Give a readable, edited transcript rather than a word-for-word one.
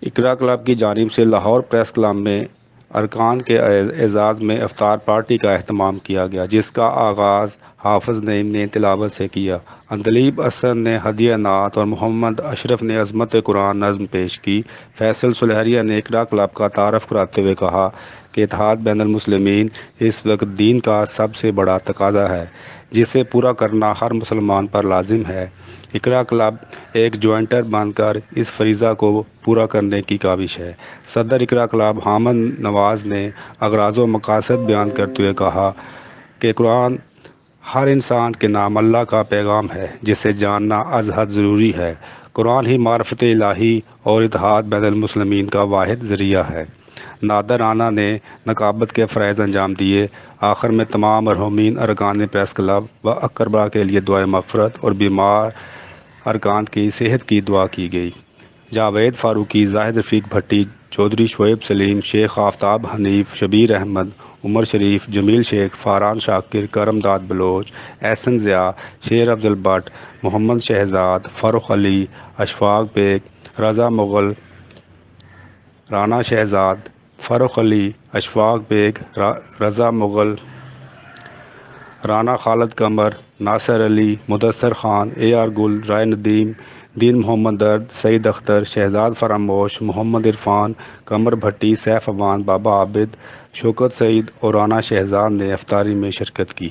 اقرا club کی جانب سے لاہور پریس کلب میں ارکان کے اعزاز میں افطار پارٹی کا اہتمام کیا گیا، جس کا آغاز حافظ نعیم نے تلاوت سے کیا۔ اندلیب اسد نے ہدیہ نعت اور محمد اشرف نے عظمت قرآن نظم پیش کی۔ فیصل سلہریہ نے اقرا کلب کا تعارف کراتے ہوئے کہا کہ اتحاد بین المسلمین اس وقت دین کا سب سے بڑا تقاضا ہے، جسے پورا کرنا ہر مسلمان پر لازم ہے۔ اقرا کلب ایک جوائنٹر بن کر اس فریضہ کو پورا کرنے کی کاوش ہے۔ صدر اقرا کلب حامد نواز نے اغراض و مقاصد بیان کرتے ہوئے کہا کہ قرآن ہر انسان کے نام اللہ کا پیغام ہے، جسے جاننا از حد ضروری ہے۔ قرآن ہی معرفت الہی اور اتحاد بین المسلمین کا واحد ذریعہ ہے۔ نادر رانا نے نقابت کے فرائض انجام دیے۔ آخر میں تمام مرحومین ارکان پریس کلب و اقربا کے لیے دعائے مغفرت اور بیمار ارکان کی صحت کی دعا کی گئی۔ جاوید فاروقی، زاہد رفیق بھٹی، چودھری شعیب سلیم، شیخ آفتاب حنیف، شبیر احمد، عمر شریف، جمیل شیخ، فاران شاکر، کرم داد بلوچ، احسن ضیاء، شیر افضل بٹ، محمد شہزاد، فاروق علی، اشفاق بیگ، رضا مغل، رانا شہزاد، فاروق علی، اشفاق بیگ، رضا مغل، رانا خالد قمر، ناصر علی، مدثر خان، اے آر گل، رائے ندیم، دین محمد درد، سعید اختر، شہزاد فراموش، محمد عرفان، قمر بھٹی، سیف امان، بابا عابد، شوکت سعید اور رانا شہزاد نے افطاری میں شرکت کی۔